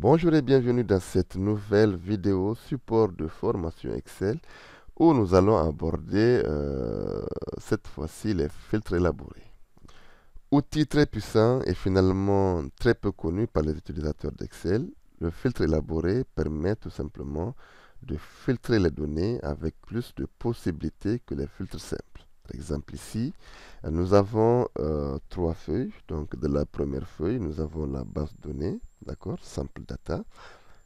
Bonjour et bienvenue dans cette nouvelle vidéo support de formation Excel où nous allons aborder cette fois-ci les filtres élaborés. Outil très puissant et finalement très peu connu par les utilisateurs d'Excel, le filtre élaboré permet tout simplement de filtrer les données avec plus de possibilités que les filtres simples. Par exemple ici, nous avons trois feuilles. Donc de la première feuille, nous avons la base de données, d'accord, sample data.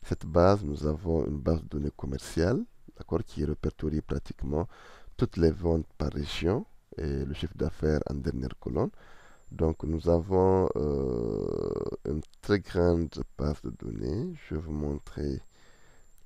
Cette base, nous avons une base de données commerciale, d'accord, qui répertorie pratiquement toutes les ventes par région et le chiffre d'affaires en dernière colonne. Donc nous avons une très grande base de données. Je vais vous montrer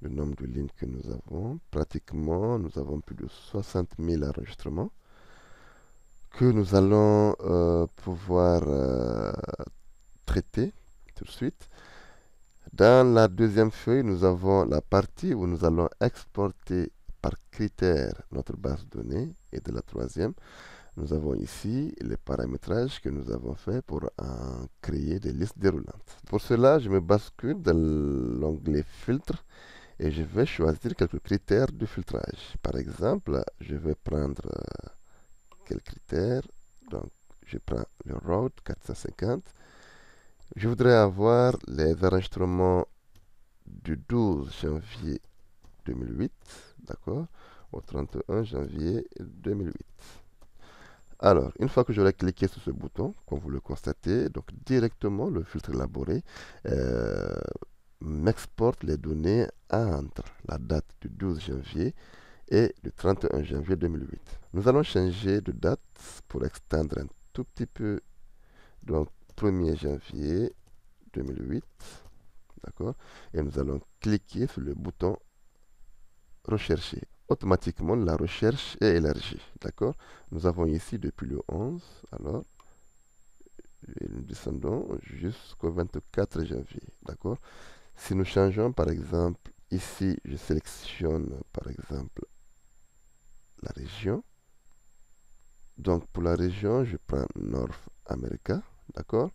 le nombre de lignes que nous avons. Pratiquement, nous avons plus de 60 000 enregistrements que nous allons pouvoir traiter tout de suite. Dans la deuxième feuille, nous avons la partie où nous allons exporter par critère notre base de données. Et de la troisième, nous avons ici les paramétrages que nous avons fait pour créer des listes déroulantes. Pour cela, je me bascule dans l'onglet filtre et je vais choisir quelques critères de filtrage. Par exemple, je vais prendre quel critère. Donc, je prends le road 450. Je voudrais avoir les enregistrements du 12 janvier 2008, d'accord, au 31 janvier 2008. Alors, une fois que j'aurai cliqué sur ce bouton, comme vous le constatez, donc directement le filtre élaboré m'exporte les données entre la date du 12 janvier et le 31 janvier 2008. Nous allons changer de date pour extendre un tout petit peu. Donc, 1er janvier 2008, d'accord, et nous allons cliquer sur le bouton rechercher. Automatiquement, la recherche est élargie, d'accord. Nous avons ici depuis le 11, alors, et nous descendons jusqu'au 24 janvier, d'accord. Si nous changeons, par exemple, ici, je sélectionne, par exemple, la région. Donc, pour la région, je prends North America, d'accord.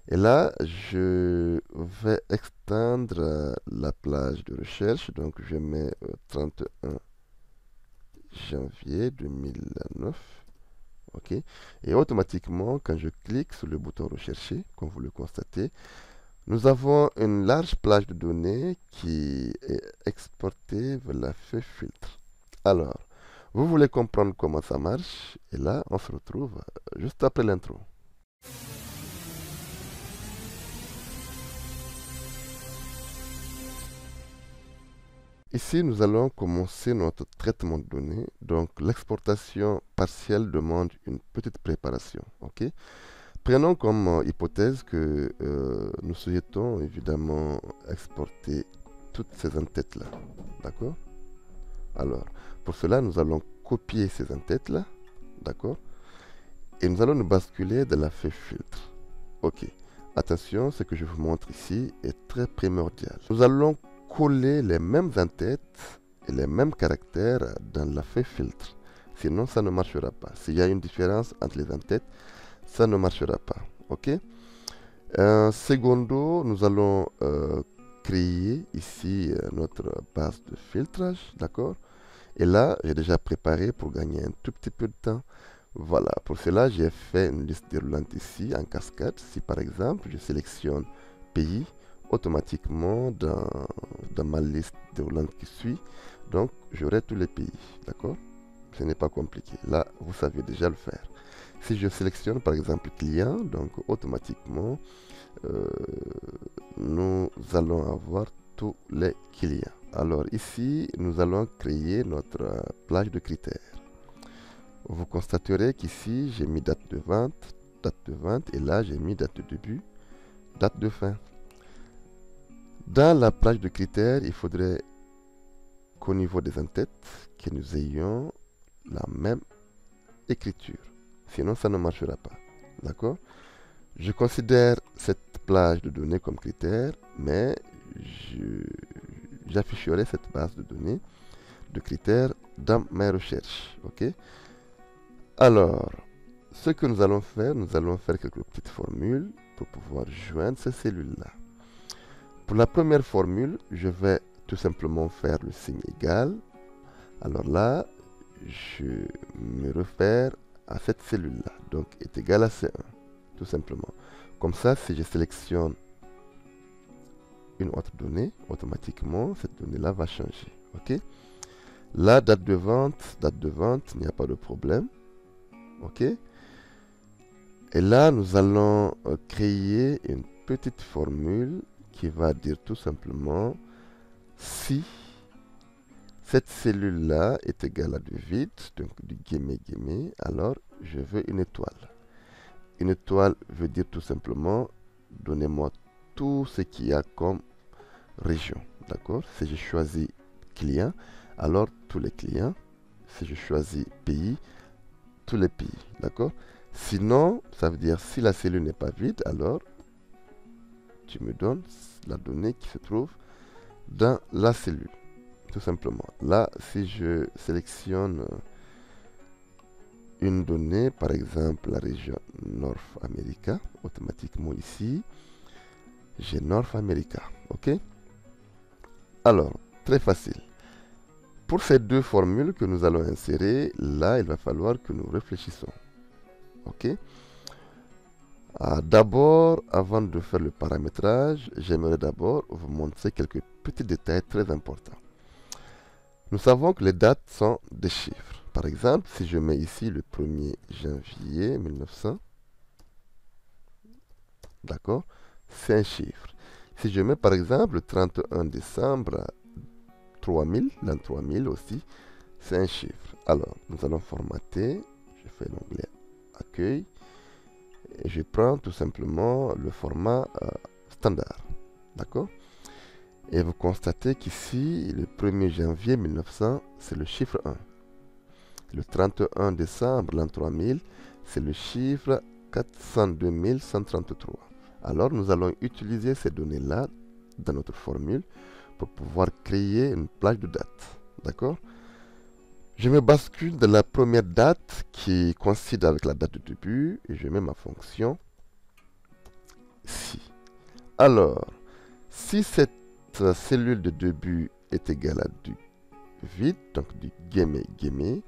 Et là, je vais extendre la plage de recherche. Donc, je mets 31 janvier 2009. OK. Et automatiquement, quand je clique sur le bouton rechercher, comme vous le constatez, nous avons une large plage de données qui est exportée vers la feuille filtre. Alors, vous voulez comprendre comment ça marche? Et là, on se retrouve juste après l'intro. Ici, nous allons commencer notre traitement de données. Donc, l'exportation partielle demande une petite préparation. OK? Prenons comme hypothèse que nous souhaitons évidemment exporter toutes ces entêtes-là. D'accord? Alors, pour cela, nous allons copier ces entêtes-là. D'accord? Et nous allons nous basculer de la feuille filtre. OK. Attention, ce que je vous montre ici est très primordial. Nous allons coller les mêmes entêtes et les mêmes caractères dans la feuille filtre. Sinon, ça ne marchera pas. S'il y a une différence entre les entêtes, ça ne marchera pas. OK? Secondo, nous allons créer ici notre base de filtrage. D'accord? Et là, j'ai déjà préparé pour gagner un tout petit peu de temps. Voilà, pour cela, j'ai fait une liste déroulante ici en cascade. Si par exemple, je sélectionne pays, automatiquement dans ma liste déroulante qui suit, donc j'aurai tous les pays. D'accord? Ce n'est pas compliqué. Là, vous savez déjà le faire. Si je sélectionne par exemple client, donc automatiquement, nous allons avoir tous les clients. Alors ici, nous allons créer notre plage de critères. Vous constaterez qu'ici, j'ai mis date de vente, et là, j'ai mis date de début, date de fin. Dans la plage de critères, il faudrait qu'au niveau des entêtes, que nous ayons la même écriture. Sinon, ça ne marchera pas. D'accord? Je considère cette plage de données comme critère, mais j'afficherai cette base de données de critères dans mes recherches. OK? Alors, ce que nous allons faire quelques petites formules pour pouvoir joindre ces cellules-là. Pour la première formule, je vais tout simplement faire le signe égal. Alors là, je me réfère à cette cellule-là, donc est égal à C1, tout simplement. Comme ça, si je sélectionne une autre donnée, automatiquement, cette donnée-là va changer. OK? La date de vente, il n'y a pas de problème. OK? Et là, nous allons créer une petite formule qui va dire tout simplement si cette cellule-là est égale à du vide, donc du guillemets, alors je veux une étoile. Une étoile veut dire tout simplement, donnez-moi tout ce qu'il y a comme région. D'accord? Si je choisis client, alors tous les clients. Si je choisis pays, tous les pays. D'accord? Sinon, ça veut dire si la cellule n'est pas vide, alors tu me donnes la donnée qui se trouve dans la cellule. Tout simplement. Là, si je sélectionne une donnée, par exemple la région North America, automatiquement ici, j'ai North America. OK? Alors, très facile. Pour ces deux formules que nous allons insérer, là, il va falloir que nous réfléchissons. OK? D'abord, avant de faire le paramétrage, j'aimerais d'abord vous montrer quelques petits détails très importants. Nous savons que les dates sont des chiffres. Par exemple, si je mets ici le 1er janvier 1900, d'accord, c'est un chiffre. Si je mets par exemple le 31 décembre 3000, l'an 3000 aussi, c'est un chiffre. Alors, nous allons formater. Je fais l'onglet accueil. Et je prends tout simplement le format standard. D'accord? Et vous constatez qu'ici, le 1er janvier 1900, c'est le chiffre 1. Le 31 décembre l'an 3000, c'est le chiffre 402 133. Alors, nous allons utiliser ces données-là dans notre formule pour pouvoir créer une plage de date. D'accord? Je me bascule de la première date qui coïncide avec la date de début et je mets ma fonction ici. Alors, si cette cellule de début est égale à du vide, donc du guillemets,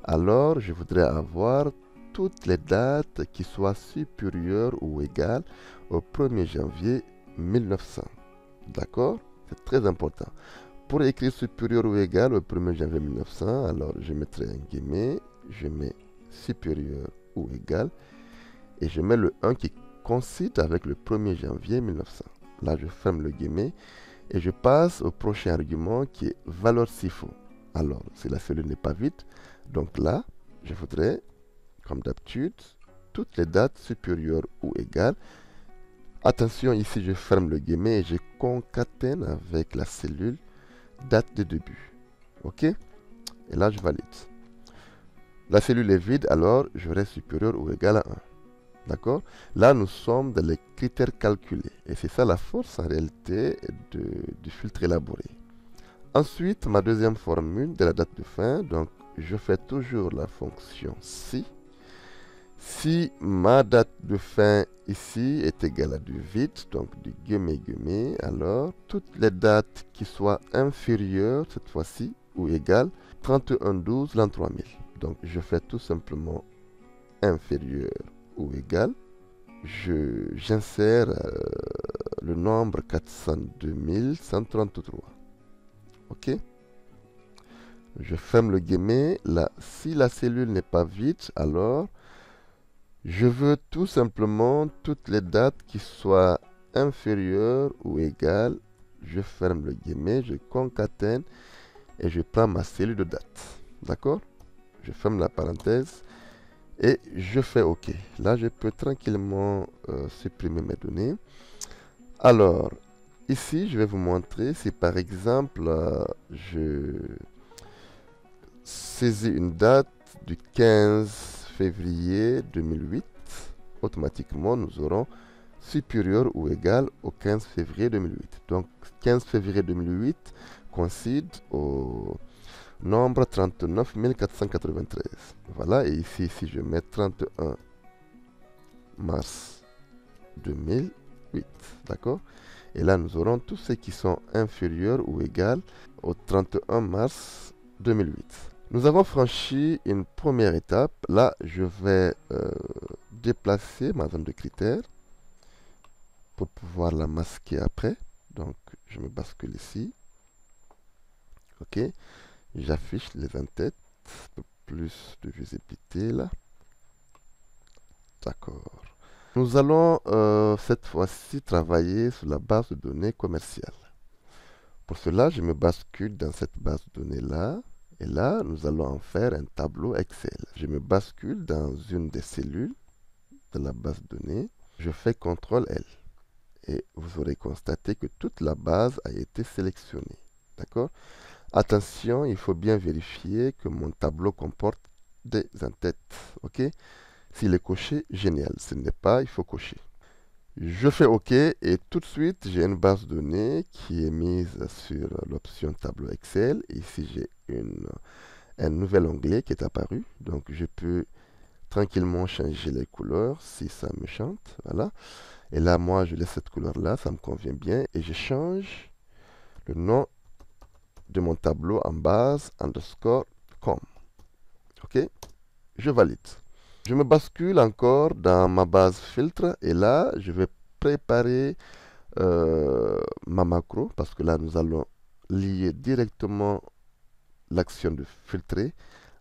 alors je voudrais avoir toutes les dates qui soient supérieures ou égales au 1er janvier 1900. D'accord? C'est très important. Pour écrire supérieur ou égal au 1er janvier 1900, alors je mettrai un guillemet, je mets supérieur ou égal, et je mets le 1 qui coïncide avec le 1er janvier 1900. Là, je ferme le guillemet et je passe au prochain argument qui est valeur s'il faut. Alors, si la cellule n'est pas vide, donc là, je voudrais, comme d'habitude, toutes les dates supérieures ou égales. Attention, ici, je ferme le guillemet et je concatène avec la cellule date de début. OK? Et là, je valide. La cellule est vide, alors je reste supérieur ou égal à 1. D'accord? Là, nous sommes dans les critères calculés. Et c'est ça la force en réalité du filtre élaboré. Ensuite, ma deuxième formule de la date de fin. Donc, je fais toujours la fonction si. Si ma date de fin ici est égale à du vide, donc du guillemets, alors toutes les dates qui soient inférieures cette fois-ci ou égales 31-12 l'an 3000. Donc je fais tout simplement inférieur ou égal. J'insère le nombre 402 133. OK? Je ferme le guillemet. Là, si la cellule n'est pas vide, alors je veux tout simplement toutes les dates qui soient inférieures ou égales. Je ferme le guillemet, je concatène et je prends ma cellule de date. D'accord? Je ferme la parenthèse et je fais OK. Là, je peux tranquillement supprimer mes données. Alors, ici, je vais vous montrer si par exemple, je saisis une date du 15 février 2008, automatiquement nous aurons supérieur ou égal au 15 février 2008. Donc 15 février 2008 coïncide au nombre 39 493. Voilà, et ici, si je mets 31 mars 2008, d'accord? Et là, nous aurons tous ceux qui sont inférieurs ou égaux au 31 mars 2008. Nous avons franchi une première étape. Là, je vais déplacer ma zone de critères pour pouvoir la masquer après. Donc, je me bascule ici. OK. J'affiche les en-têtes. Un peu plus de visibilité là. D'accord. Nous allons cette fois-ci travailler sur la base de données commerciale. Pour cela, je me bascule dans cette base de données là. Et là, nous allons en faire un tableau Excel. Je me bascule dans une des cellules de la base de données. Je fais CTRL L. Et vous aurez constaté que toute la base a été sélectionnée. D'accord? Attention, il faut bien vérifier que mon tableau comporte des en-têtes. OK? S'il est coché, génial. S'il n'est pas, il faut cocher. Je fais OK et tout de suite, j'ai une base de données qui est mise sur l'option tableau Excel. Ici, j'ai un nouvel onglet qui est apparu. Donc, je peux tranquillement changer les couleurs si ça me chante. Voilà. Et là, moi, je laisse cette couleur-là, ça me convient bien. Et je change le nom de mon tableau en base underscore com. OK? Je valide. Je me bascule encore dans ma base filtre et là, je vais préparer ma macro parce que là, nous allons lier directement l'action de filtrer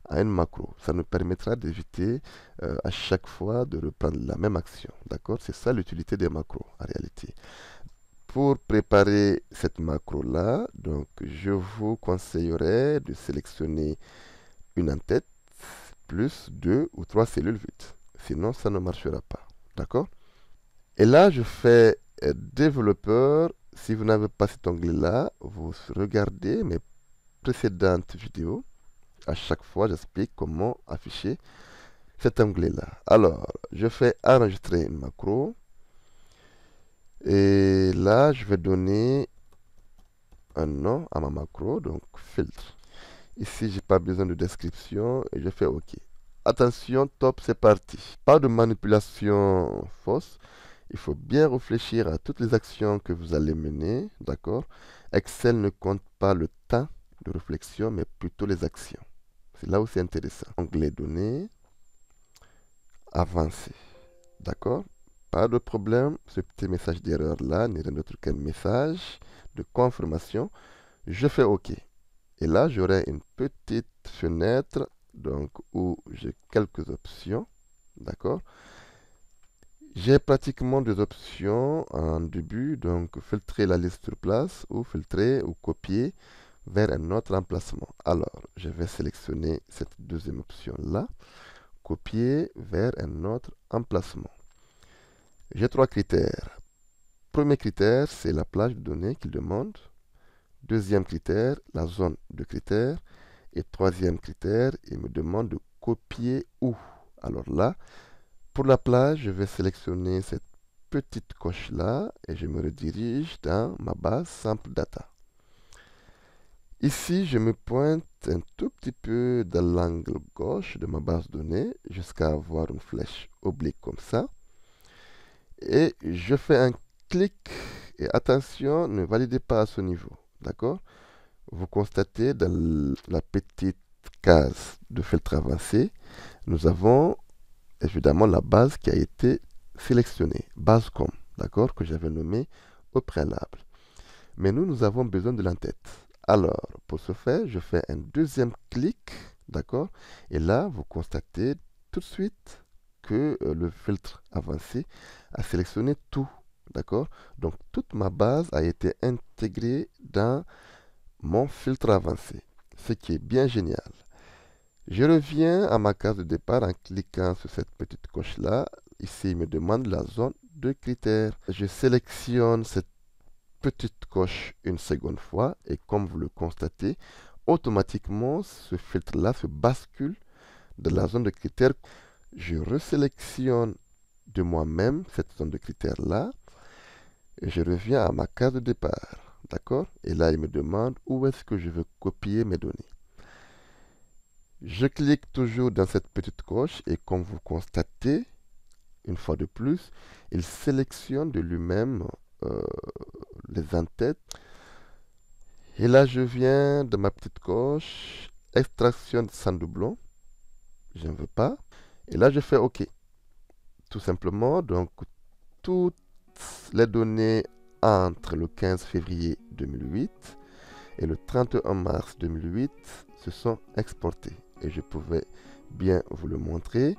à une macro. Ça nous permettra d'éviter à chaque fois de reprendre la même action. D'accord? C'est ça l'utilité des macros en réalité. Pour préparer cette macro-là, donc je vous conseillerais de sélectionner une en-tête plus 2 ou 3 cellules vides. Sinon, ça ne marchera pas. D'accord? Et là, je fais développeur. Si vous n'avez pas cet onglet-là, vous regardez mes précédentes vidéos. À chaque fois, j'explique comment afficher cet onglet-là. Alors, je fais enregistrer une macro. Et là, je vais donner un nom à ma macro, donc filtre. Ici, j'ai pas besoin de description et je fais OK. Attention, top, c'est parti. Pas de manipulation fausse. Il faut bien réfléchir à toutes les actions que vous allez mener, d'accord? Excel ne compte pas le temps de réflexion, mais plutôt les actions. C'est là où c'est intéressant. Onglet données, avancer, d'accord? Pas de problème, ce petit message d'erreur là n'est rien d'autre qu'un message de confirmation. Je fais OK. Et là, j'aurai une petite fenêtre donc, où j'ai quelques options. D'accord? J'ai pratiquement des options en début. Donc, filtrer la liste sur place ou filtrer ou copier vers un autre emplacement. Alors, je vais sélectionner cette deuxième option-là. Copier vers un autre emplacement. J'ai trois critères. Premier critère, c'est la plage de données qu'il demande. Deuxième critère, la zone de critères. Et troisième critère, il me demande de copier où. Alors là, pour la plage, je vais sélectionner cette petite coche-là et je me redirige dans ma base Sample Data. Ici, je me pointe un tout petit peu dans l'angle gauche de ma base de données jusqu'à avoir une flèche oblique comme ça. Et je fais un clic et attention, ne validez pas à ce niveau. D'accord? Vous constatez dans la petite case de filtre avancé, nous avons évidemment la base qui a été sélectionnée, base com, d'accord, que j'avais nommée au préalable. Mais nous avons besoin de l'entête. Alors, pour ce faire, je fais un deuxième clic, d'accord, et là, vous constatez tout de suite que le filtre avancé a sélectionné tout, d'accord. Donc, toute ma base a été intégrée dans mon filtre avancé, ce qui est bien génial. Je reviens à ma case de départ en cliquant sur cette petite coche-là. Ici, il me demande la zone de critères. Je sélectionne cette petite coche une seconde fois et comme vous le constatez, automatiquement, ce filtre-là se bascule de la zone de critères. Je resélectionne de moi-même cette zone de critères-là et je reviens à ma case de départ. D'accord? Et là, il me demande où est-ce que je veux copier mes données. Je clique toujours dans cette petite coche et comme vous constatez, une fois de plus, il sélectionne de lui-même les entêtes. Et là, je viens de ma petite coche, extraction sans doublon. Je ne veux pas. Et là, je fais OK. Tout simplement, donc, toutes les données entre le 15 février 2008 et le 31 mars 2008 se sont exportées. Et je pouvais bien vous le montrer.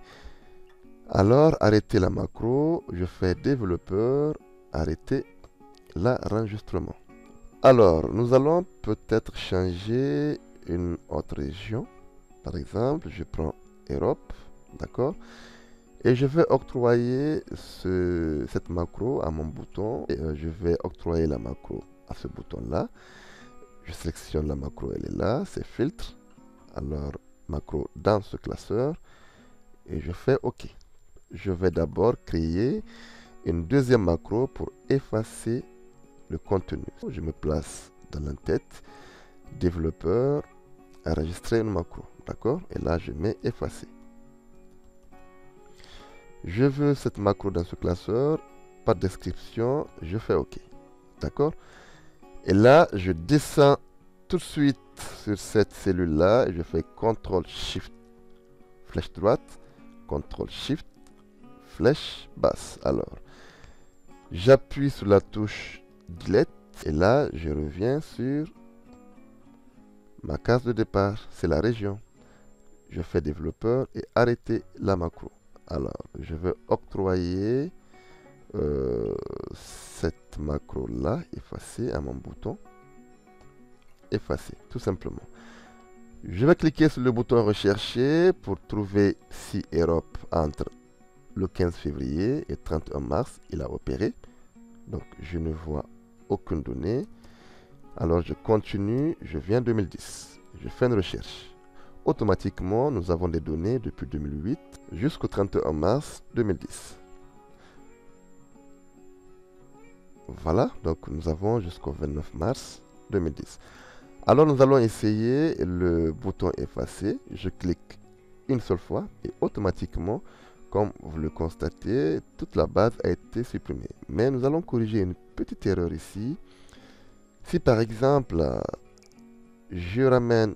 Alors, arrêtez la macro. Je fais développeur, arrêter l'enregistrement. Alors, nous allons peut-être changer une autre région. Par exemple, je prends Europe, d'accord? Et je vais octroyer cette macro à mon bouton. Et je vais octroyer la macro à ce bouton-là. Je sélectionne la macro, elle est là, c'est filtre. Alors, macro dans ce classeur. Et je fais OK. Je vais d'abord créer une deuxième macro pour effacer le contenu. Je me place dans l'entête, développeur, enregistrer une macro, d'accord? Et là, je mets effacer. Je veux cette macro dans ce classeur, pas de description, je fais OK, d'accord? Et là, je descends tout de suite sur cette cellule-là et je fais CTRL-SHIFT, flèche droite, CTRL-SHIFT, flèche basse. Alors, j'appuie sur la touche Delete et là, je reviens sur ma case de départ, c'est la région. Je fais développeur et arrêter la macro. Alors, je vais octroyer cette macro-là, effacer à mon bouton. Effacer, tout simplement. Je vais cliquer sur le bouton rechercher pour trouver si Europe entre le 15 février et 31 mars, il a opéré. Donc, je ne vois aucune donnée. Alors, je continue, je viens 2010. Je fais une recherche. Automatiquement, nous avons des données depuis 2008 jusqu'au 31 mars 2010. Voilà, donc nous avons jusqu'au 29 mars 2010. Alors nous allons essayer le bouton effacer. Je clique une seule fois et automatiquement, comme vous le constatez, toute la base a été supprimée. Mais nous allons corriger une petite erreur ici. Si par exemple, je ramène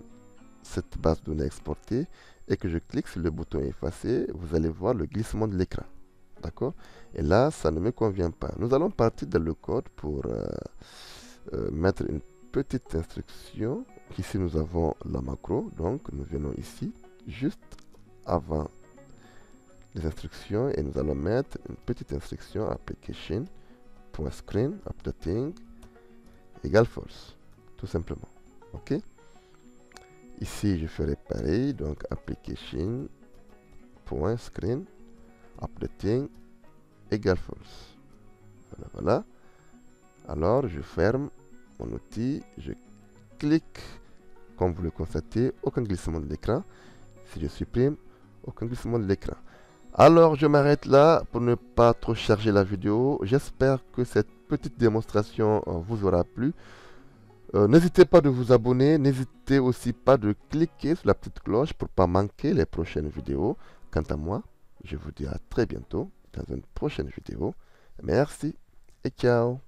cette base de données exportée et que je clique sur le bouton effacer, vous allez voir le glissement de l'écran. D'accord? Et là, ça ne me convient pas. Nous allons partir dans le code pour mettre une petite instruction. Ici, nous avons la macro. Donc, nous venons ici, juste avant les instructions, et nous allons mettre une petite instruction application.screen updating égale false. Tout simplement. OK? Ici, je ferai pareil. Donc, application.screen updating égale false. Voilà, voilà. Alors, je ferme mon outil, je clique, comme vous le constatez, aucun glissement de l'écran. Si je supprime, aucun glissement de l'écran. Alors, je m'arrête là pour ne pas trop charger la vidéo. J'espère que cette petite démonstration vous aura plu. N'hésitez pas de vous abonner, n'hésitez aussi pas de cliquer sur la petite cloche pour ne pas manquer les prochaines vidéos. Quant à moi, je vous dis à très bientôt dans une prochaine vidéo. Merci et ciao.